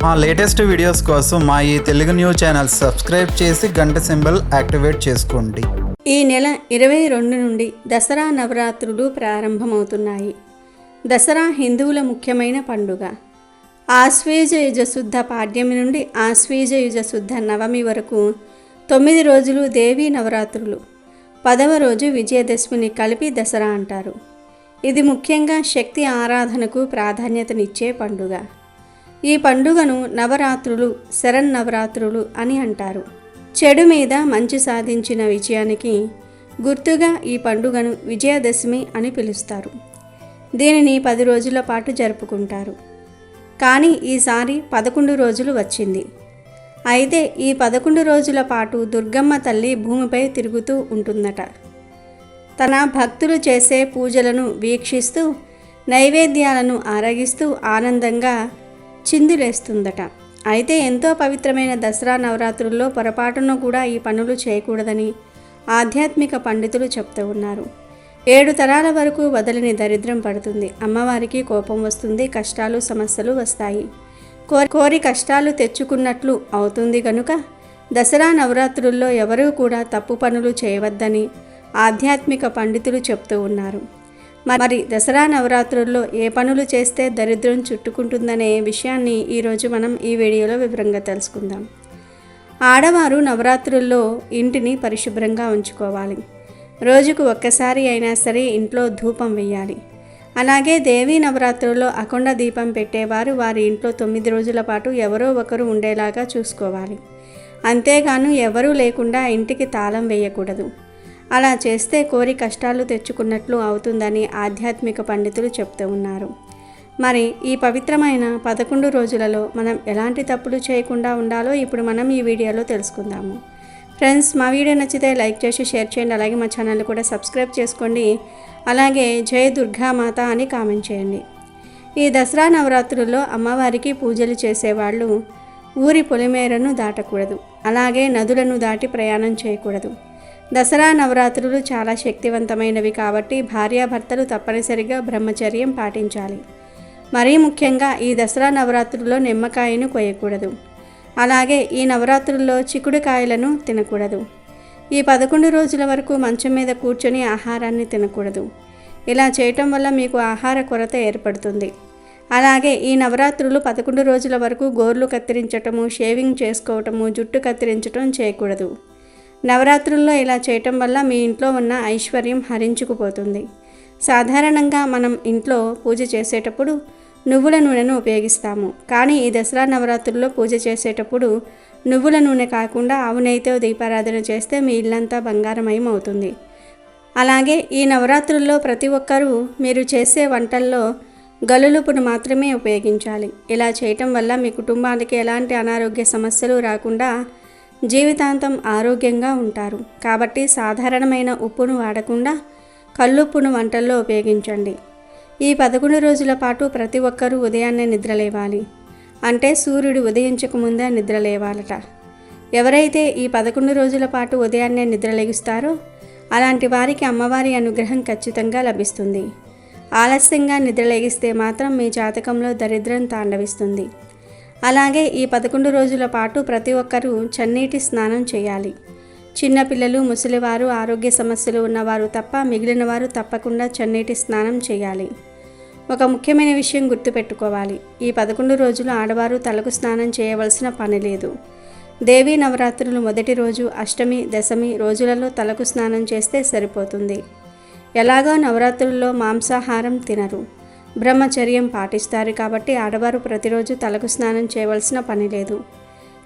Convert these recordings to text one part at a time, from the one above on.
మా latest videos కోసం మా ఈ తెలుగు న్యూస్ ఛానల్ సబ్స్క్రైబ్ చేసి గంట సింబల్ యాక్టివేట్ చేసుకోండి. ఈ నెల 22 నుండి దసరా నవరాత్రులు ప్రారంభమవుతున్నాయి. దసరా హిందువుల ముఖ్యమైన పండుగ. ఆశ్వేజయుజ శుద్ధ పాడ్యమి నుండి ఆశ్వేజయుజ శుద్ధ నవమి వరకు 9 రోజులు దేవీ నవరాత్రులు. 10వ రోజు విజయదశమిని కలిపి దసరా అంటారు. ఇది ముఖ్యంగా శక్తి ఆరాధనకు ప్రాధాన్యతనిచ్చే పండుగ. ఈ పండుగను నవరాత్రులు, శరన్నవరాత్రులు అని అంటారు. చెడు మీద మంచి సాధించిన విజయానికి గుర్తుగా ఈ పండుగను విజయదశమి అని పిలుస్తారు. దీనిని 10 రోజుల పాటు జరుపుకుంటారు. కానీ ఈసారి 11 రోజులు వచ్చింది. అయితే ఈ 11 రోజుల పాటు దుర్గమ్మ తల్లి భూమిపై తిరుగుతూ ఉంటుందట. తన భక్తులు చేసే పూజలను వీక్షిస్తూ నైవేద్యాలను ఆరగిస్తూ ఆనందంగా చిందులేస్తుందట. అయితే ఎంతో పవిత్రమైన దసరా నవరాత్రుల్లో పొరపాటున కూడా ఈ పనులు చేయకూడదని ఆధ్యాత్మిక పండితులు చెప్తూ ఉన్నారు. 7 తరాల వరకు వదలని దరిద్రం పడుతుంది. అమ్మవారికి కోపం వస్తుంది, కష్టాలు సమస్యలు వస్తాయి. కోరి కష్టాలు తెచ్చుకున్నట్లు అవుతుంది. కనుక దసరా నవరాత్రుల్లో ఎవరూ కూడా తప్పు పనులు చేయవద్దని ఆధ్యాత్మిక పండితులు చెప్తూ ఉన్నారు. మరి దసరా నవరాత్రుల్లో ఏ పనులు చేస్తే దరిద్రం చుట్టుకుంటుందనే విషయాన్ని ఈరోజు మనం ఈ వీడియోలో వివరంగా తెలుసుకుందాం. ఆడవారు నవరాత్రుల్లో ఇంటిని పరిశుభ్రంగా ఉంచుకోవాలి. రోజుకు ఒక్కసారి అయినా సరే ఇంట్లో ధూపం వేయాలి. అలాగే దేవీ నవరాత్రుల్లో అఖండ దీపం పెట్టేవారు వారి ఇంట్లో 9 రోజుల పాటు ఎవరో ఒకరు ఉండేలాగా చూసుకోవాలి. అంతేగాను ఎవరూ లేకుండా ఇంటికి తాళం వేయకూడదు. అలా చేస్తే కోరి కష్టాలు తెచ్చుకున్నట్లు అవుతుందని ఆధ్యాత్మిక పండితులు చెప్తూ ఉన్నారు. మరి ఈ పవిత్రమైన 11 రోజులలో మనం ఎలాంటి తప్పులు చేయకుండా ఉండాలో ఇప్పుడు మనం ఈ వీడియోలో తెలుసుకుందాము. ఫ్రెండ్స్, మా వీడియో నచ్చితే లైక్ చేసి షేర్ చేయండి. అలాగే మా ఛానల్ కూడా సబ్స్క్రైబ్ చేసుకోండి. అలాగే జై దుర్గామాత అని కామెంట్ చేయండి. ఈ దసరా నవరాత్రుల్లో అమ్మవారికి పూజలు చేసేవాళ్ళు ఊరి పొలిమేరను దాటకూడదు. అలాగే నదులను దాటి ప్రయాణం చేయకూడదు. దసరా నవరాత్రులు చాలా శక్తివంతమైనవి కాబట్టి భార్యాభర్తలు తప్పనిసరిగా బ్రహ్మచర్యం పాటించాలి. మరీ ముఖ్యంగా ఈ దసరా నవరాత్రుల్లో నిమ్మకాయను కోయకూడదు. అలాగే ఈ నవరాత్రుల్లో చిక్కుడుకాయలను తినకూడదు. ఈ 11 రోజుల వరకు మంచం మీద కూర్చొని ఆహారాన్ని తినకూడదు. ఇలా చేయటం వల్ల మీకు ఆహార కొరత ఏర్పడుతుంది. అలాగే ఈ నవరాత్రులు 11 రోజుల వరకు గోర్లు కత్తిరించటము, షేవింగ్ చేసుకోవటము, జుట్టు కత్తిరించటం చేయకూడదు. నవరాత్రుల్లో ఇలా చేయటం వల్ల మీ ఇంట్లో ఉన్న ఐశ్వర్యం హరించుకుపోతుంది. సాధారణంగా మనం ఇంట్లో పూజ చేసేటప్పుడు నువ్వుల నూనెను ఉపయోగిస్తాము. కానీ ఈ దసరా నవరాత్రుల్లో పూజ చేసేటప్పుడు నువ్వుల నూనె కాకుండా ఆవు నెయ్యితో దీపారాధన చేస్తే మీ ఇల్లంతా బంగారమయం అవుతుంది. అలాగే ఈ నవరాత్రుల్లో ప్రతి ఒక్కరూ మీరు చేసే వంటల్లో గల్లులుపును మాత్రమే ఉపయోగించాలి. ఇలా చేయటం వల్ల మీ కుటుంబానికి ఎలాంటి అనారోగ్య సమస్యలు రాకుండా జీవితాంతం ఆరోగ్యంగా ఉంటారు. కాబట్టి సాధారణమైన ఉప్పును వాడకుండా కల్లుప్పును వంటల్లో ఉపయోగించండి. ఈ 11 రోజుల పాటు ప్రతి ఒక్కరూ ఉదయాన్నే నిద్రలేవాలి. అంటే సూర్యుడు ఉదయించకముందే నిద్రలేవాలట. ఎవరైతే ఈ 11 రోజుల పాటు ఉదయాన్నే నిద్రలేగుస్తారో అలాంటి వారికి అమ్మవారి అనుగ్రహం ఖచ్చితంగా లభిస్తుంది. ఆలస్యంగా నిద్రలేగిస్తే మాత్రం మీ జాతకంలో దరిద్రం తాండవిస్తుంది. అలాగే ఈ 11 రోజుల పాటు ప్రతి ఒక్కరూ చన్నీటి స్నానం చేయాలి. చిన్నపిల్లలు, ముసలివారు, ఆరోగ్య సమస్యలు ఉన్నవారు తప్ప మిగిలిన వారు తప్పకుండా చన్నీటి స్నానం చేయాలి. ఒక ముఖ్యమైన విషయం గుర్తుపెట్టుకోవాలి. ఈ 11 రోజులు ఆడవారు తలకు స్నానం చేయవలసిన పని లేదు. దేవీ నవరాత్రులు మొదటి రోజు, అష్టమి, దశమి రోజులలో తలకు స్నానం చేస్తే సరిపోతుంది. ఎలాగో నవరాత్రుల్లో మాంసాహారం తినరు, బ్రహ్మచర్యం పాటిస్తారు కాబట్టి ఆడవారు ప్రతిరోజు తలకు స్నానం చేయవలసిన పని లేదు.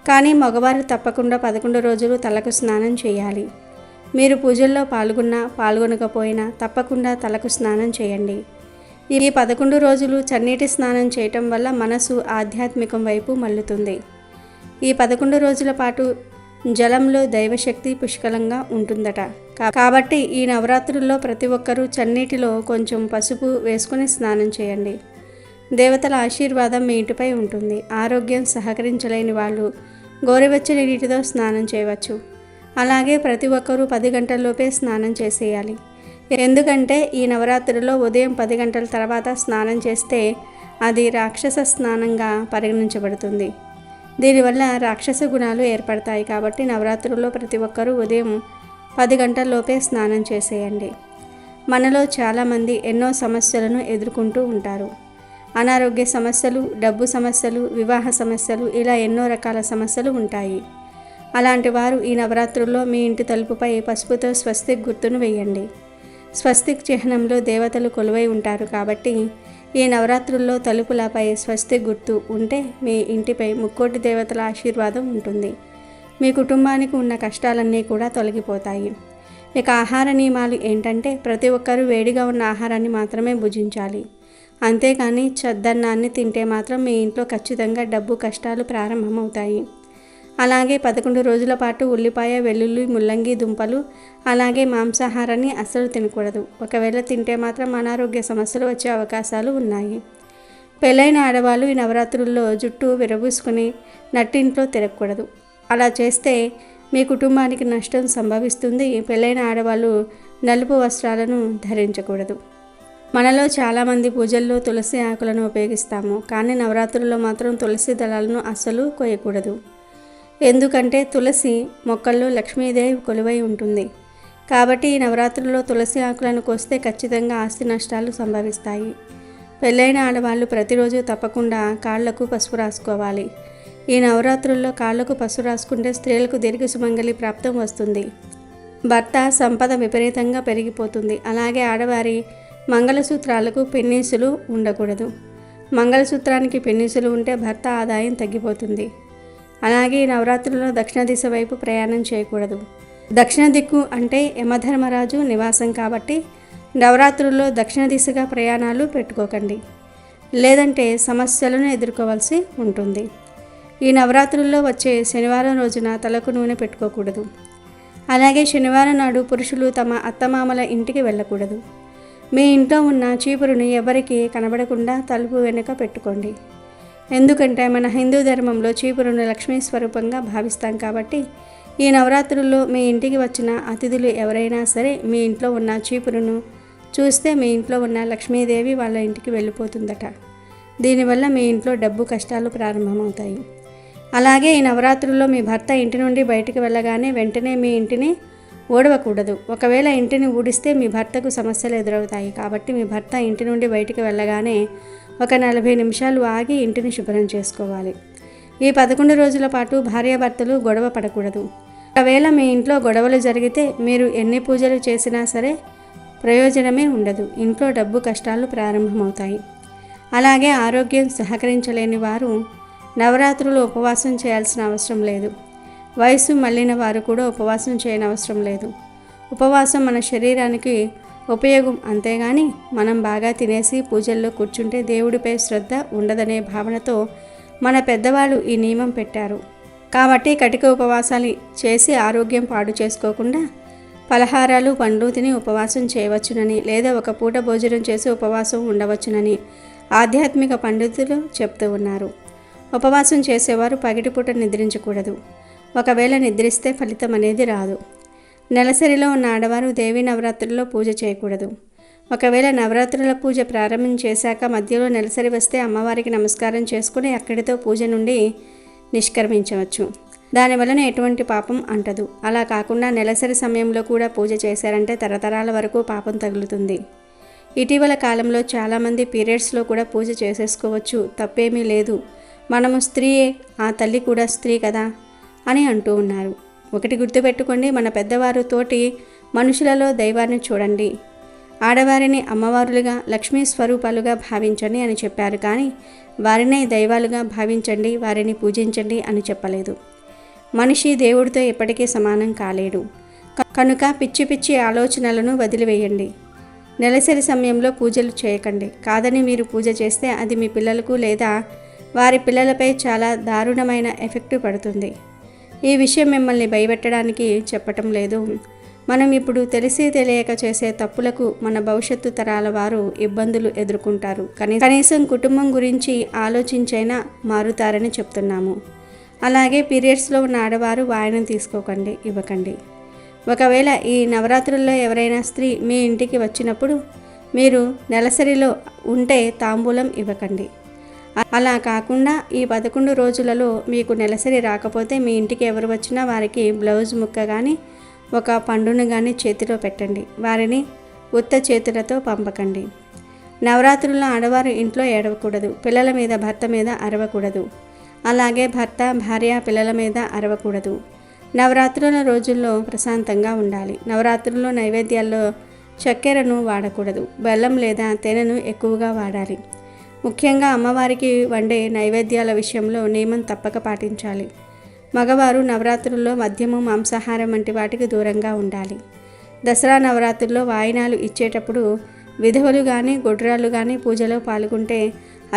కానీ మగవారు తప్పకుండా 11 రోజులు తలకు స్నానం చేయాలి. మీరు పూజల్లో పాల్గొనకపోయినా తప్పకుండా తలకు స్నానం చేయండి. ఈ 11 రోజులు చన్నీటి స్నానం చేయటం వల్ల మనసు ఆధ్యాత్మికం వైపు మల్లుతుంది. ఈ 11 రోజుల పాటు జలంలో దైవశక్తి పుష్కలంగా ఉంటుందట. కాబట్టి ఈ నవరాత్రుల్లో ప్రతి ఒక్కరూ చన్నీటిలో కొంచెం పసుపు వేసుకుని స్నానం చేయండి. దేవతల ఆశీర్వాదం మీ ఇంటిపై ఉంటుంది. ఆరోగ్యం సహకరించలేని వాళ్ళు గోరువెచ్చని నీటితో స్నానం చేయవచ్చు. అలాగే ప్రతి ఒక్కరూ 10 గంటల్లోపే స్నానం చేసేయాలి. ఎందుకంటే ఈ నవరాత్రుల్లో ఉదయం 10 గంటల తర్వాత స్నానం చేస్తే అది రాక్షస స్నానంగా పరిగణించబడుతుంది. దీనివల్ల రాక్షస గుణాలు ఏర్పడతాయి. కాబట్టి నవరాత్రుల్లో ప్రతి ఒక్కరూ ఉదయం 10 గంటల్లోపే స్నానం చేసేయండి. మనలో చాలామంది ఎన్నో సమస్యలను ఎదుర్కొంటూ ఉంటారు. అనారోగ్య సమస్యలు, డబ్బు సమస్యలు, వివాహ సమస్యలు, ఇలా ఎన్నో రకాల సమస్యలు ఉంటాయి. అలాంటి వారు ఈ నవరాత్రుల్లో మీ ఇంటి తలుపుపై పసుపుతో స్వస్తిక్ గుర్తును వేయండి. స్వస్తిక్ చిహ్నంలో దేవతలు కొలువై ఉంటారు కాబట్టి ఈ నవరాత్రుల్లో తలుపులపై స్వస్తిక్ గుర్తు ఉంటే మీ ఇంటిపై ముక్కోటి దేవతల ఆశీర్వాదం ఉంటుంది. మీ కుటుంబానికి ఉన్న కష్టాలన్నీ కూడా తొలగిపోతాయి. ఇక ఆహార నియమాలు ఏంటంటే ప్రతి ఒక్కరూ వేడిగా ఉన్న ఆహారాన్ని మాత్రమే భుజించాలి. అంతేకాని చద్దన్నాన్ని తింటే మాత్రం మీ ఇంట్లో ఖచ్చితంగా డబ్బు కష్టాలు ప్రారంభమవుతాయి. అలాగే 11 రోజుల పాటు ఉల్లిపాయ, వెల్లుల్లి, ముల్లంగి, దుంపలు అలాగే మాంసాహారాన్ని అస్సలు తినకూడదు. ఒకవేళ తింటే మాత్రం అనారోగ్య సమస్యలు వచ్చే అవకాశాలు ఉన్నాయి. పెళ్ళైన ఆడవాళ్ళు ఈ నవరాత్రుల్లో జుట్టు విరబూసుకుని నట్టింట్లో తిరగకూడదు. అలా చేస్తే మీ కుటుంబానికి నష్టం సంభవిస్తుంది. పెళ్ళైన ఆడవాళ్ళు నలుపు వస్త్రాలను ధరించకూడదు. మనలో చాలామంది పూజల్లో తులసి ఆకులను ఉపయోగిస్తాము, కానీ నవరాత్రుల్లో మాత్రం తులసి దళాలను అస్సలు కోయకూడదు. ఎందుకంటే తులసి మొక్కల్లో లక్ష్మీదేవి కొలువై ఉంటుంది. కాబట్టి ఈ నవరాత్రుల్లో తులసి ఆకులను కోస్తే ఖచ్చితంగా ఆస్తి నష్టాలు సంభవిస్తాయి. పెళ్ళైన ఆడవాళ్ళు ప్రతిరోజు తప్పకుండా కాళ్లకు పసుపు రాసుకోవాలి. ఈ నవరాత్రుల్లో కాళ్లకు పసుపు రాసుకుంటే స్త్రీలకు దీర్ఘ సుమంగళి ప్రాప్తం వస్తుంది. భర్త సంపద విపరీతంగా పెరిగిపోతుంది. అలాగే ఆడవారి మంగళసూత్రాలకు పెన్నీసులు ఉండకూడదు. మంగళసూత్రానికి పెన్నీసులు ఉంటే భర్త ఆదాయం తగ్గిపోతుంది. అలాగే ఈ నవరాత్రుల్లో దక్షిణ దిశ వైపు ప్రయాణం చేయకూడదు. దక్షిణ దిక్కు అంటే యమధర్మరాజు నివాసం కాబట్టి నవరాత్రుల్లో దక్షిణ దిశగా ప్రయాణాలు పెట్టుకోకండి, లేదంటే సమస్యలను ఎదుర్కోవాల్సి ఉంటుంది. ఈ నవరాత్రుల్లో వచ్చే శనివారం రోజున తలకు నూనె పెట్టుకోకూడదు. అలాగే శనివారం నాడు పురుషులు తమ అత్తమామల ఇంటికి వెళ్ళకూడదు. మీ ఇంట్లో ఉన్న చీపురుని ఎవరికి కనబడకుండా తలుపు వెనుక పెట్టుకోండి. ఎందుకంటే మన హిందూ ధర్మంలో చీపురును లక్ష్మీ స్వరూపంగా భావిస్తాం కాబట్టి ఈ నవరాత్రుల్లో మీ ఇంటికి వచ్చిన అతిథులు ఎవరైనా సరే మీ ఇంట్లో ఉన్న చీపురును చూస్తే మీ ఇంట్లో ఉన్న లక్ష్మీదేవి వాళ్ళ ఇంటికి వెళ్ళిపోతుందట. దీనివల్ల మీ ఇంట్లో డబ్బు కష్టాలు ప్రారంభమవుతాయి. అలాగే ఈ నవరాత్రుల్లో మీ భర్త ఇంటి నుండి బయటికి వెళ్ళగానే వెంటనే మీ ఇంటిని ఊడవకూడదు. ఒకవేళ ఇంటిని ఊడిస్తే మీ భర్తకు సమస్యలు ఎదురవుతాయి. కాబట్టి మీ భర్త ఇంటి నుండి బయటికి వెళ్ళగానే ఒక 40 నిమిషాలు ఆగి ఇంటిని శుభ్రం చేసుకోవాలి. ఈ 11 రోజుల పాటు భార్యాభర్తలు గొడవ పడకూడదు. ఒకవేళ మీ ఇంట్లో గొడవలు జరిగితే మీరు ఎన్ని పూజలు చేసినా సరే ప్రయోజనమే ఉండదు. ఇంట్లో డబ్బు కష్టాలు ప్రారంభమవుతాయి. అలాగే ఆరోగ్యం సహకరించలేని వారు నవరాత్రులు ఉపవాసం చేయాల్సిన అవసరం లేదు. వయసు మళ్ళిన వారు కూడా ఉపవాసం చేయనవసరం లేదు. ఉపవాసం మన శరీరానికి ఉపయోగం, అంతేగాని మనం బాగా తినేసి పూజల్లో కూర్చుంటే దేవుడిపై శ్రద్ధ ఉండదనే భావనతో మన పెద్దవాళ్ళు ఈ నియమం పెట్టారు. కాబట్టి కటిక ఉపవాసాలు చేసి ఆరోగ్యం పాడు చేసుకోకుండా పలహారాలు, పండ్లు తిని ఉపవాసం చేయవచ్చునని, లేదా ఒక పూట భోజనం చేసి ఉపవాసం ఉండవచ్చునని ఆధ్యాత్మిక పండితులు చెప్తూ ఉన్నారు. ఉపవాసం చేసేవారు పగటిపూట నిద్రించకూడదు. ఒకవేళ నిద్రిస్తే ఫలితం అనేది రాదు. నెలసరిలో ఉన్న ఆడవారు దేవీ నవరాత్రుల్లో పూజ చేయకూడదు. ఒకవేళ నవరాత్రుల పూజ ప్రారంభం చేశాక మధ్యలో నెలసరి వస్తే అమ్మవారికి నమస్కారం చేసుకుని అక్కడితో పూజ నుండి నిష్క్రమించవచ్చు. దానివలన ఎటువంటి పాపం అంటదు. అలా కాకుండా నెలసరి సమయంలో కూడా పూజ చేశారంటే తరతరాల వరకు పాపం తగులుతుంది. ఇటీవల కాలంలో చాలామంది పీరియడ్స్లో కూడా పూజ చేసేసుకోవచ్చు, తప్పేమీ లేదు, మనము స్త్రీయే, ఆ తల్లి కూడా స్త్రీ కదా అని అంటూ ఉన్నారు. ఒకటి గుర్తుపెట్టుకోండి, మన పెద్దవారు తోటి మనుషులలో దైవాన్ని చూడండి, ఆడవారిని అమ్మవారులుగా లక్ష్మీ స్వరూపాలుగా భావించండి అని చెప్పారు. కానీ వారినే దైవాలుగా భావించండి, వారిని పూజించండి అని చెప్పలేదు. మనిషి దేవుడితో ఎప్పటికీ సమానం కాలేడు. కనుక పిచ్చి పిచ్చి ఆలోచనలను వదిలివేయండి. నెలసరి సమయంలో పూజలు చేయకండి. కాదని మీరు పూజ చేస్తే అది మీ పిల్లలకు లేదా వారి పిల్లలపై చాలా దారుణమైన ఎఫెక్ట్ పడుతుంది. ఈ విషయం మిమ్మల్ని భయపెట్టడానికి చెప్పటం లేదు. మనం ఇప్పుడు తెలిసి తెలియక చేసే తప్పులకు మన భవిష్యత్తు తరాల వారు ఇబ్బందులు ఎదుర్కొంటారు. కనీసం కుటుంబం గురించి ఆలోచించైనా మారుతారని చెప్తున్నాము. అలాగే పీరియడ్స్లో ఉన్న ఆడవారు వాయనం తీసుకోకండి, ఇవ్వకండి. ఒకవేళ ఈ నవరాత్రుల్లో ఎవరైనా స్త్రీ మీ ఇంటికి వచ్చినప్పుడు మీరు నెలసరిలో ఉంటే తాంబూలం ఇవ్వకండి. అలా కాకుండా ఈ 11 రోజులలో మీకు నెలసరి రాకపోతే మీ ఇంటికి ఎవరు వచ్చినా వారికి బ్లౌజ్ ముక్క కానీ ఒక పండును కానీ చేతిలో పెట్టండి. వారిని ఉత్త చేతులతో పంపకండి. నవరాత్రుల్లో ఆడవారు ఇంట్లో ఏడవకూడదు. పిల్లల మీద, భర్త మీద అరవకూడదు. అలాగే భర్త, భార్య, పిల్లల మీద అరవకూడదు. నవరాత్రుల రోజుల్లో ప్రశాంతంగా ఉండాలి. నవరాత్రుల్లో నైవేద్యాల్లో చక్కెరను వాడకూడదు. బెల్లం లేదా తేనెను ఎక్కువగా వాడాలి. ముఖ్యంగా అమ్మవారికి వండే నైవేద్యాల విషయంలో నియమం తప్పక పాటించాలి. మగవారు నవరాత్రుల్లో మద్యము, మాంసాహారం వంటి వాటికి దూరంగా ఉండాలి. దసరా నవరాత్రుల్లో వాయినాలు ఇచ్చేటప్పుడు విధవలు కానీ గొడ్రాళ్ళు కానీ పూజలో పాల్గొంటే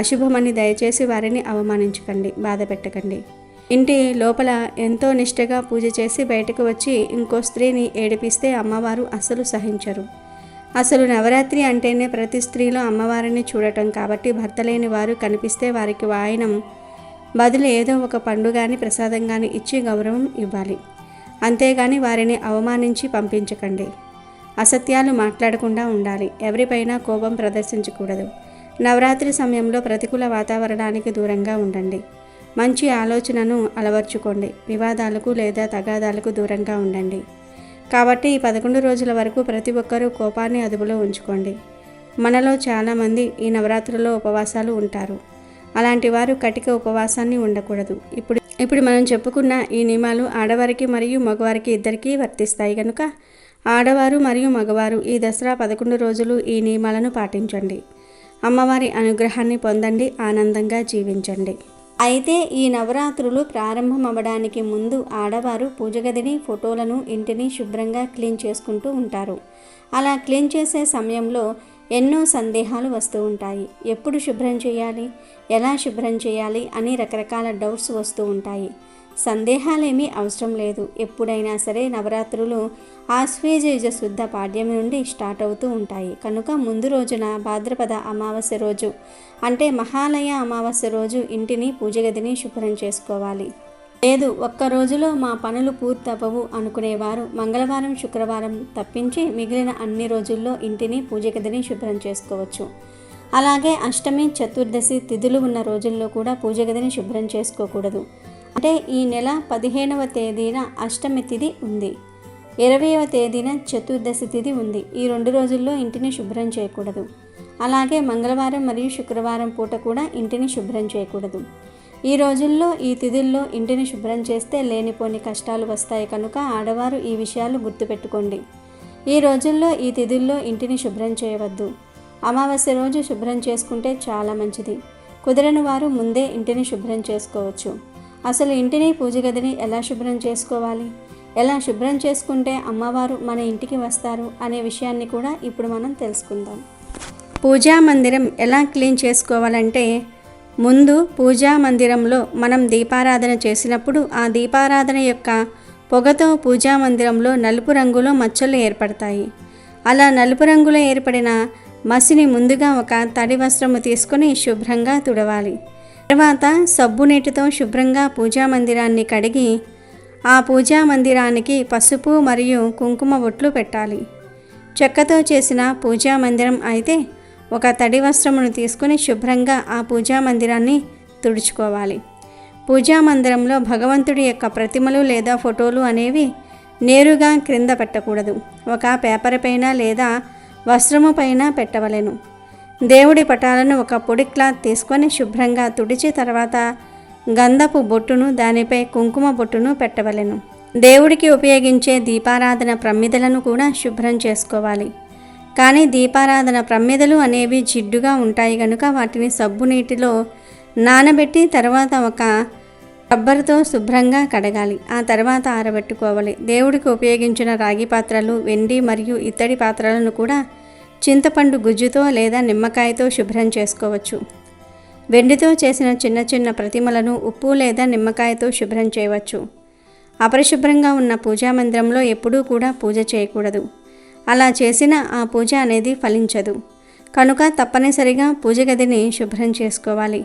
అశుభమని దయచేసి వారిని అవమానించకండి, బాధ పెట్టకండి. ఇంటి లోపల ఎంతో నిష్టగా పూజ చేసి బయటకు వచ్చి ఇంకో స్త్రీని ఏడిపిస్తే అమ్మవారు అసలు సహించరు. అసలు నవరాత్రి అంటేనే ప్రతి స్త్రీలో అమ్మవారిని చూడటం కాబట్టి భర్త లేని వారు కనిపిస్తే వారికి వాయనం బదులు ఏదో ఒక పండు కానీ ప్రసాదం కానీ ఇచ్చి గౌరవం ఇవ్వాలి. అంతేగాని వారిని అవమానించి పంపించకండి. అసత్యాలు మాట్లాడకుండా ఉండాలి. ఎవరిపైనా కోపం ప్రదర్శించకూడదు. నవరాత్రి సమయంలో ప్రతికూల వాతావరణానికి దూరంగా ఉండండి. మంచి ఆలోచనను అలవర్చుకోండి. వివాదాలకు లేదా తగాదాలకు దూరంగా ఉండండి. కాబట్టి ఈ 11 రోజుల వరకు ప్రతి ఒక్కరూ కోపాన్ని అదుపులో ఉంచుకోండి. మనలో చాలామంది ఈ నవరాత్రుల్లో ఉపవాసాలు ఉంటారు. అలాంటి వారు కటిక ఉపవాసాన్ని ఉండకూడదు. ఇప్పుడు మనం చెప్పుకున్న ఈ నియమాలు ఆడవారికి మరియు మగవారికి ఇద్దరికీ వర్తిస్తాయి కనుక ఆడవారు మరియు మగవారు ఈ దసరా 11 రోజులు ఈ నియమాలను పాటించండి. అమ్మవారి అనుగ్రహాన్ని పొందండి, ఆనందంగా జీవించండి. అయితే ఈ నవరాత్రులు ప్రారంభం అవ్వడానికి ముందు ఆడవారు పూజ గదిని, ఫోటోలను, ఇంటిని శుభ్రంగా క్లీన్ చేసుకుంటూ ఉంటారు. అలా క్లీన్ చేసే సమయంలో ఎన్నో సందేహాలు వస్తూ ఉంటాయి. ఎప్పుడు శుభ్రం చేయాలి, ఎలా శుభ్రం చేయాలి అని రకరకాల డౌట్స్ వస్తూ ఉంటాయి. సందేహాలేమీ అవసరం లేదు. ఎప్పుడైనా సరే నవరాత్రులు ఆశ్వేజ శుద్ధ పాడ్యమి నుండి స్టార్ట్ అవుతూ ఉంటాయి కనుక ముందు రోజున భాద్రపద అమావాస్య రోజు అంటే మహాలయ అమావాస్య రోజు ఇంటిని, పూజ గదిని శుభ్రం చేసుకోవాలి. లేదు ఒక్క రోజులో మా పనులు పూర్తవ్వవు అనుకునేవారు మంగళవారం, శుక్రవారం తప్పించి మిగిలిన అన్ని రోజుల్లో ఇంటిని, పూజ గదిని శుభ్రం చేసుకోవచ్చు. అలాగే అష్టమి, చతుర్దశి తిథులు ఉన్న రోజుల్లో కూడా పూజ గదిని శుభ్రం చేసుకోకూడదు. అంటే ఈ నెల 15వ తేదీన అష్టమి తిథి ఉంది, 20వ తేదీన చతుర్దశి తిథి ఉంది. ఈ 2 రోజుల్లో ఇంటిని శుభ్రం చేయకూడదు. అలాగే మంగళవారం మరియు శుక్రవారం పూట కూడా ఇంటిని శుభ్రం చేయకూడదు. ఈ రోజుల్లో ఈ తిథుల్లో ఇంటిని శుభ్రం చేస్తే లేనిపోని కష్టాలు వస్తాయి కనుక ఆడవారు ఈ విషయాలు గుర్తుపెట్టుకోండి. ఈ రోజుల్లో ఈ తిథుల్లో ఇంటిని శుభ్రం చేయవద్దు. అమావాస్య రోజు శుభ్రం చేసుకుంటే చాలా మంచిది. కుదరని వారు ముందే ఇంటిని శుభ్రం చేసుకోవచ్చు. అసలు ఇంటిని, పూజ గదిని ఎలా శుభ్రం చేసుకోవాలి, ఎలా శుభ్రం చేసుకుంటే అమ్మవారు మన ఇంటికి వస్తారు అనే విషయాన్ని కూడా ఇప్పుడు మనం తెలుసుకుందాం. పూజా మందిరం ఎలా క్లీన్ చేసుకోవాలంటే ముందు పూజా మందిరంలో మనం దీపారాధన చేసినప్పుడు ఆ దీపారాధన యొక్క పొగతో పూజా మందిరంలో నలుపు రంగులో మచ్చలు ఏర్పడతాయి. అలా నలుపు రంగులో ఏర్పడిన మసిని ముందుగా ఒక తడి వస్త్రము తీసుకొని శుభ్రంగా తుడవాలి. తర్వాత సబ్బు నీటితో శుభ్రంగా పూజా మందిరాన్ని కడిగి ఆ పూజా మందిరానికి పసుపు మరియు కుంకుమ బొట్లు పెట్టాలి. చెక్కతో చేసిన పూజా మందిరం అయితే ఒక తడి వస్త్రమును తీసుకుని శుభ్రంగా ఆ పూజా మందిరాన్ని తుడుచుకోవాలి. పూజా మందిరంలో భగవంతుడి యొక్క ప్రతిమలు లేదా ఫోటోలు అనేవి నేరుగా క్రింద పెట్టకూడదు. ఒక పేపర్ పైన లేదా వస్త్రము పైన పెట్టవలెను. దేవుడి పటాలను ఒక పొడి క్లాత్ తీసుకొని శుభ్రంగా తుడిచి తర్వాత గంధపు బొట్టును, దానిపై కుంకుమ బొట్టును పెట్టవలెను. దేవుడికి ఉపయోగించే దీపారాధన ప్రమిదలను కూడా శుభ్రం చేసుకోవాలి. కానీ దీపారాధన ప్రమిదలు అనేవి జిడ్డుగా ఉంటాయి కనుక వాటిని సబ్బు నీటిలో నానబెట్టి తర్వాత ఒక రబ్బర్తో శుభ్రంగా కడగాలి. ఆ తర్వాత ఆరబెట్టుకోవాలి. దేవుడికి ఉపయోగించిన రాగి పాత్రలు, వెండి మరియు ఇత్తడి పాత్రలను కూడా చింతపండు గుజ్జుతో లేదా నిమ్మకాయతో శుభ్రం చేసుకోవచ్చు. వెండితో చేసిన చిన్న చిన్న ప్రతిమలను ఉప్పు లేదా నిమ్మకాయతో శుభ్రం చేయవచ్చు. అపరిశుభ్రంగా ఉన్న పూజా మందిరంలో ఎప్పుడూ కూడా పూజ చేయకూడదు. అలా చేసిన ఆ పూజ అనేది ఫలించదు. కనుక తప్పనిసరిగా పూజ గదిని శుభ్రం చేసుకోవాలి.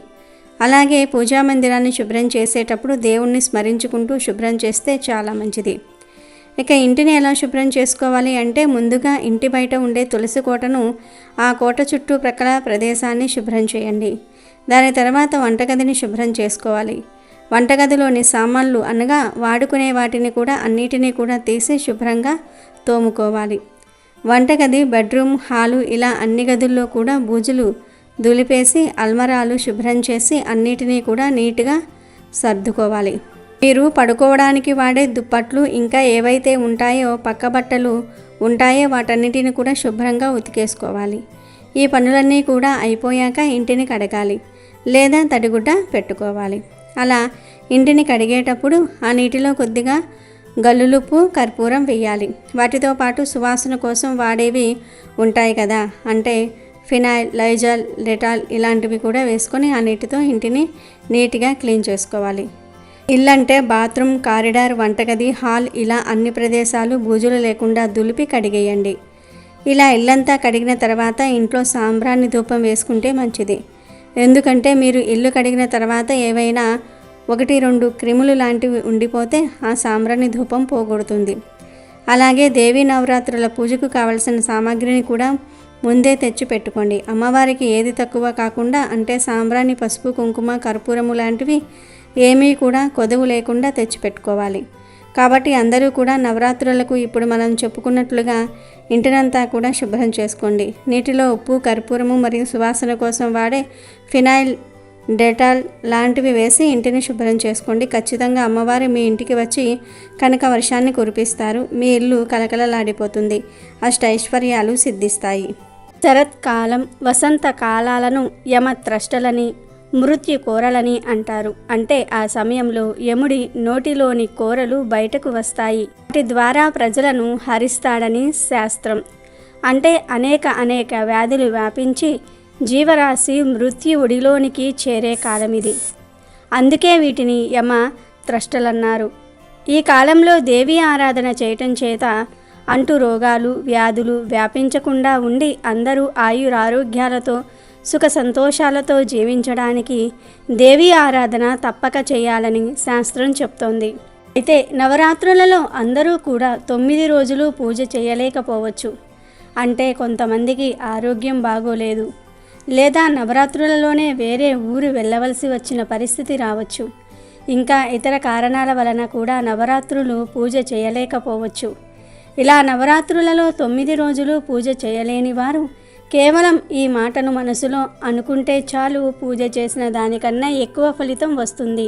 అలాగే పూజా మందిరాన్ని శుభ్రం చేసేటప్పుడు దేవుణ్ణి స్మరించుకుంటూ శుభ్రం చేస్తే చాలా మంచిది. ఇక ఇంటిని ఎలా శుభ్రం చేసుకోవాలి అంటే ముందుగా ఇంటి బయట ఉండే తులసి కోటను, ఆ కోట చుట్టూ ప్రక్కల ప్రదేశాన్ని శుభ్రం చేయండి. దాని తర్వాత వంటగదిని శుభ్రం చేసుకోవాలి. వంటగదిలోని సామాన్లు అనగా వాడుకునే వాటిని కూడా అన్నిటినీ కూడా తీసి శుభ్రంగా తోముకోవాలి. వంటగది, బెడ్రూమ్, హాలు ఇలా అన్ని గదుల్లో కూడా బూజులు దులిపేసి అల్మరాలు శుభ్రం చేసి అన్నిటినీ కూడా నీట్గా సర్దుకోవాలి. మీరు పడుకోవడానికి వాడే దుప్పట్లు ఇంకా ఏవైతే ఉంటాయో పక్క బట్టలు ఉంటాయో వాటన్నిటిని కూడా శుభ్రంగా ఉతికేసుకోవాలి. ఈ పనులన్నీ కూడా అయిపోయాక ఇంటిని కడగాలి లేదా తడిగుడ్డ పెట్టుకోవాలి. అలా ఇంటిని కడిగేటప్పుడు ఆ నీటిలో కొద్దిగా గల్లులుప్పు, కర్పూరం వేయాలి. వాటితో పాటు సువాసన కోసం వాడేవి ఉంటాయి కదా, అంటే ఫినాయిల్, లైజాల్, డెటాల్ ఇలాంటివి కూడా వేసుకొని ఆ నీటితో ఇంటిని నీట్గా క్లీన్ చేసుకోవాలి. ఇల్లంటే బాత్రూమ్, కారిడార్, వంటగది, హాల్ ఇలా అన్ని ప్రదేశాలు బూజులు లేకుండా దులిపి కడిగేయండి. ఇలా ఇల్లంతా కడిగిన తర్వాత ఇంట్లో సాంబ్రాణి ధూపం వేసుకుంటే మంచిది. ఎందుకంటే మీరు ఇల్లు కడిగిన తర్వాత ఏవైనా 1-2 క్రిములు లాంటివి ఉండిపోతే ఆ సాంబ్రాణి ధూపం పోగొడుతుంది. అలాగే దేవీ నవరాత్రుల పూజకు కావలసిన సామాగ్రిని కూడా ముందే తెచ్చి పెట్టుకోండి. అమ్మవారికి ఏది తక్కువ కాకుండా అంటే సాంబ్రాణి, పసుపు, కుంకుమ, కర్పూరము లాంటివి ఏమీ కూడా కొదవు లేకుండా తెచ్చిపెట్టుకోవాలి. కాబట్టి అందరూ కూడా నవరాత్రులకు ఇప్పుడు మనం చెప్పుకున్నట్లుగా ఇంటినంతా కూడా శుభ్రం చేసుకోండి. నీటిలో ఉప్పు, కర్పూరము మరియు సువాసన కోసం వాడే ఫినాయిల్, డెటాల్ లాంటివి వేసి ఇంటిని శుభ్రం చేసుకోండి. ఖచ్చితంగా అమ్మవారు మీ ఇంటికి వచ్చి కనక వర్షాన్ని కురిపిస్తారు. మీ ఇల్లు కలకలలాడిపోతుంది. అష్టైశ్వర్యాలు సిద్ధిస్తాయి. శరత్కాలం, వసంత కాలాలను యమత్రష్టలని, మృత్యు కోరలని అంటారు. అంటే ఆ సమయంలో యముడి నోటిలోని కోరలు బయటకు వస్తాయి. వాటి ద్వారా ప్రజలను హరిస్తాడని శాస్త్రం. అంటే అనేక వ్యాధులు వ్యాపించి జీవరాశి మృత్యువుడిలోనికి చేరే కాలం ఇది. అందుకే వీటిని యమ త్రష్టలన్నారు. ఈ కాలంలో దేవీ ఆరాధన చేయటం చేత అంటు రోగాలు, వ్యాధులు వ్యాపించకుండా ఉండి అందరూ ఆయురారోగ్యాలతో సుఖ సంతోషాలతో జీవించడానికి దేవీ ఆరాధన తప్పక చేయాలని శాస్త్రం చెప్తోంది. అయితే నవరాత్రులలో అందరూ కూడా 9 రోజులు పూజ చేయలేకపోవచ్చు. అంటే కొంతమందికి ఆరోగ్యం బాగోలేదు లేదా నవరాత్రులలోనే వేరే ఊరు వెళ్ళవలసి వచ్చిన పరిస్థితి రావచ్చు. ఇంకా ఇతర కారణాల వలన కూడా నవరాత్రులు పూజ చేయలేకపోవచ్చు. ఇలా నవరాత్రులలో 9 రోజులు పూజ చేయలేని వారు కేవలం ఈ మాటను మనసులో అనుకుంటే చాలు, పూజ చేసిన దానికన్నా ఎక్కువ ఫలితం వస్తుంది.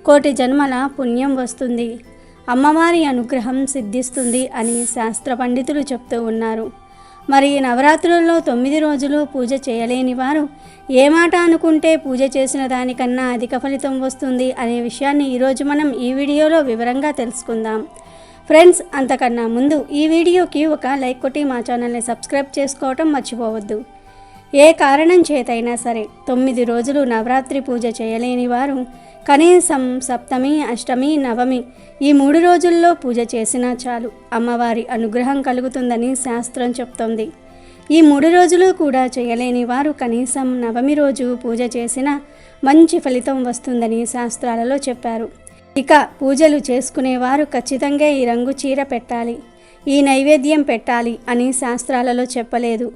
1,000,000 జన్మల పుణ్యం వస్తుంది. అమ్మవారి అనుగ్రహం సిద్ధిస్తుంది అని శాస్త్ర పండితులు చెప్తూ ఉన్నారు. మరి ఈ నవరాత్రులలో 9 రోజులు పూజ చేయలేని వారు ఏ మాట అనుకుంటే పూజ చేసిన దానికన్నా అధిక ఫలితం వస్తుంది అనే విషయాన్ని ఈరోజు మనం ఈ వీడియోలో వివరంగా తెలుసుకుందాం. ఫ్రెండ్స్, అంతకన్నా ముందు ఈ వీడియోకి ఒక లైక్ కొట్టి మా ఛానల్ని సబ్స్క్రైబ్ చేసుకోవటం మర్చిపోవద్దు. ఏ కారణం చేతైనా సరే 9 రోజులు నవరాత్రి పూజ చేయలేని వారు కనీసం సప్తమి, అష్టమి, నవమి ఈ 3 రోజుల్లో పూజ చేసినా చాలు, అమ్మవారి అనుగ్రహం కలుగుతుందని శాస్త్రం చెప్తోంది. ఈ 3 రోజులు కూడా చేయలేని వారు కనీసం నవమి రోజు పూజ చేసినా మంచి ఫలితం వస్తుందని శాస్త్రాలలో చెప్పారు. ఇక పూజలు చేసుకునేవారు ఖచ్చితంగా ఈ రంగు చీర పెట్టాలి, ఈ నైవేద్యం పెట్టాలి అని శాస్త్రాలలో చెప్పలేదు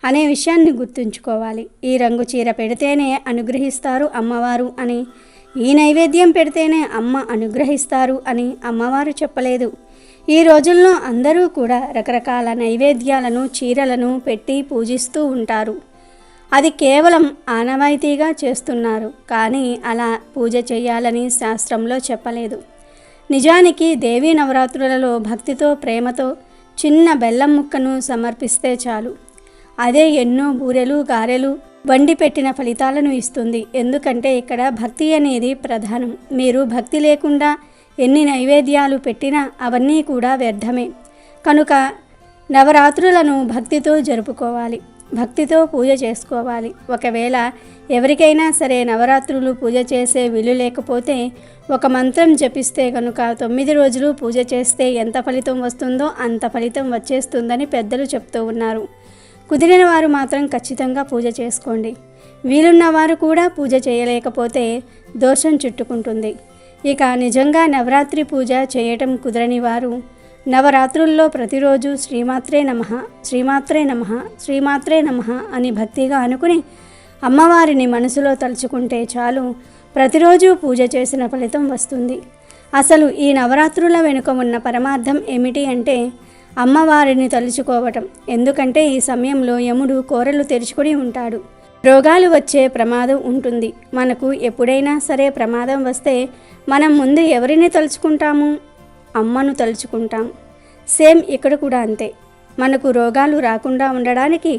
అనే విషయాన్ని గుర్తుంచుకోవాలి. ఈ రంగు చీర పెడితేనే అనుగ్రహిస్తారు అమ్మవారు అని, ఈ నైవేద్యం పెడితేనే అమ్మ అనుగ్రహిస్తారు అని అమ్మవారు చెప్పలేదు. ఈ రోజుల్లో అందరూ కూడా రకరకాల నైవేద్యాలను, చీరలను పెట్టి పూజిస్తూ ఉంటారు. అది కేవలం ఆనవాయితీగా చేస్తున్నారు, కానీ అలా పూజ చేయాలని శాస్త్రంలో చెప్పలేదు. నిజానికి దేవీ నవరాత్రులలో భక్తితో, ప్రేమతో చిన్న బెల్లం ముక్కను సమర్పిస్తే చాలు, అదే ఎన్నో బూరెలు, గారెలు వండి పెట్టిన ఫలితాలను ఇస్తుంది. ఎందుకంటే ఇక్కడ భక్తి అనేది ప్రధానం. మీరు భక్తి లేకుండా ఎన్ని నైవేద్యాలు పెట్టినా అవన్నీ కూడా వ్యర్థమే. కనుక నవరాత్రులను భక్తితో జరుపుకోవాలి, భక్తితో పూజ చేసుకోవాలి. ఒకవేళ ఎవరికైనా సరే నవరాత్రులు పూజ చేసే వీలు లేకపోతే ఒక మంత్రం జపిస్తే కనుక 9 రోజులు పూజ చేస్తే ఎంత ఫలితం వస్తుందో అంత ఫలితం వచ్చేస్తుందని పెద్దలు చెప్తూ ఉన్నారు. కుదిరిన వారు మాత్రం ఖచ్చితంగా పూజ చేసుకోండి. వీలున్న వారు కూడా పూజ చేయలేకపోతే దోషం చుట్టుకుంటుంది. ఇక నిజంగా నవరాత్రి పూజ చేయటం కుదరని వారు నవరాత్రుల్లో ప్రతిరోజు శ్రీమాత్రే నమః, శ్రీమాత్రే నమః, శ్రీమాత్రే నమః అని భక్తిగా అనుకుని అమ్మవారిని మనసులో తలుచుకుంటే చాలు, ప్రతిరోజు పూజ చేసిన ఫలితం వస్తుంది. అసలు ఈ నవరాత్రుల వెనుక ఉన్న పరమార్థం ఏమిటి అంటే అమ్మవారిని తలుచుకోవటం. ఎందుకంటే ఈ సమయంలో యముడు కోరలు తెరుచుకుని ఉంటాడు. రోగాలు వచ్చే ప్రమాదం ఉంటుంది. మనకు ఎప్పుడైనా సరే ప్రమాదం వస్తే మనం ముందు ఎవరిని తలుచుకుంటాము? అమ్మను తలుచుకుంటాం. సేమ్ ఇక్కడ కూడా అంతే. మనకు రోగాలు రాకుండా ఉండడానికి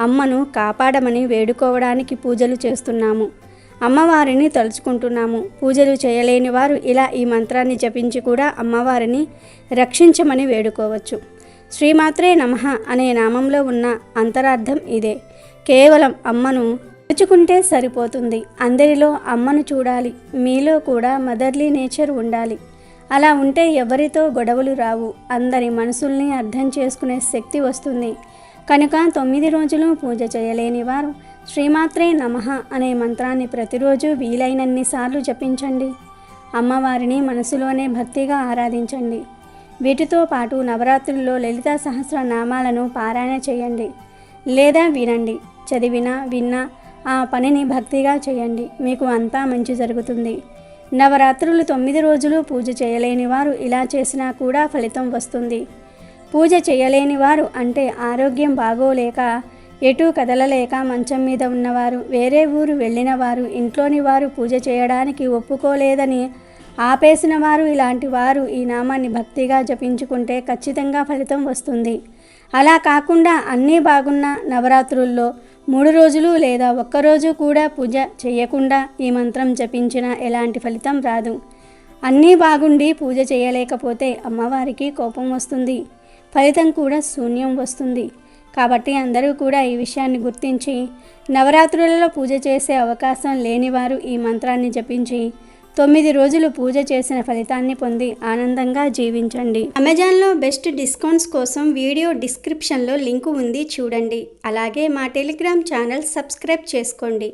అమ్మను కాపాడమని వేడుకోవడానికి పూజలు చేస్తున్నాము, అమ్మవారిని తలుచుకుంటున్నాము. పూజలు చేయలేని వారు ఇలా ఈ మంత్రాన్ని జపించి కూడా అమ్మవారిని రక్షించమని వేడుకోవచ్చు. శ్రీమాత్రే నమః అనే నామంలో ఉన్న అంతరార్థం ఇదే. కేవలం అమ్మను తలుచుకుంటే సరిపోతుంది. అందరిలో అమ్మను చూడాలి. మీలో కూడా మదర్లీ నేచర్ ఉండాలి. అలా ఉంటే ఎవరితో గొడవలు రావు. అందరి మనసుల్ని అర్థం చేసుకునే శక్తి వస్తుంది. కనుక 9 రోజులు పూజ చేయలేని వారు శ్రీమాత్రే నమః అనే మంత్రాన్ని ప్రతిరోజు వీలైనన్ని సార్లు జపించండి. అమ్మవారిని మనసులోనే భక్తిగా ఆరాధించండి. వీటితో పాటు నవరాత్రుల్లో లలితా సహస్రనామాలను పారాయణ చేయండి లేదా వినండి. చదివినా విన్నా ఆ పనిని భక్తిగా చేయండి. మీకు అంతా మంచి జరుగుతుంది. నవరాత్రులు 9 రోజులు పూజ చేయలేని వారు ఇలా చేసినా కూడా ఫలితం వస్తుంది. పూజ చేయలేని వారు అంటే ఆరోగ్యం బాగోలేక, ఎటూ కదలలేక మంచం మీద ఉన్నవారు, వేరే ఊరు వెళ్ళిన వారు, ఇంట్లోని వారు పూజ చేయడానికి ఒప్పుకోలేదని ఆపేసిన వారు, ఇలాంటి వారు ఈ నామాన్ని భక్తిగా జపించుకుంటే ఖచ్చితంగా ఫలితం వస్తుంది. అలా కాకుండా అన్నీ బాగున్న నవరాత్రుల్లో 3 రోజులు లేదా ఒక్కరోజు కూడా పూజ చేయకుండా ఈ మంత్రం జపించినా ఎలాంటి ఫలితం రాదు. అన్నీ బాగుండి పూజ చేయలేకపోతే అమ్మవారికి కోపం వస్తుంది, ఫలితం కూడా శూన్యం వస్తుంది. కాబట్టి అందరూ కూడా ఈ విషయాన్ని గుర్తించి నవరాత్రులలో పూజ చేసే అవకాశం లేనివారు ఈ మంత్రాన్ని జపించి 9 రోజులు పూజ చేసిన ఫలితాన్ని పొంది ఆనందంగా జీవించండి. అమెజాన్లో బెస్ట్ డిస్కౌంట్స్ కోసం వీడియో డిస్క్రిప్షన్లో లింకు ఉంది, చూడండి. అలాగే మా టెలిగ్రామ్ ఛానల్ సబ్స్క్రైబ్ చేసుకోండి.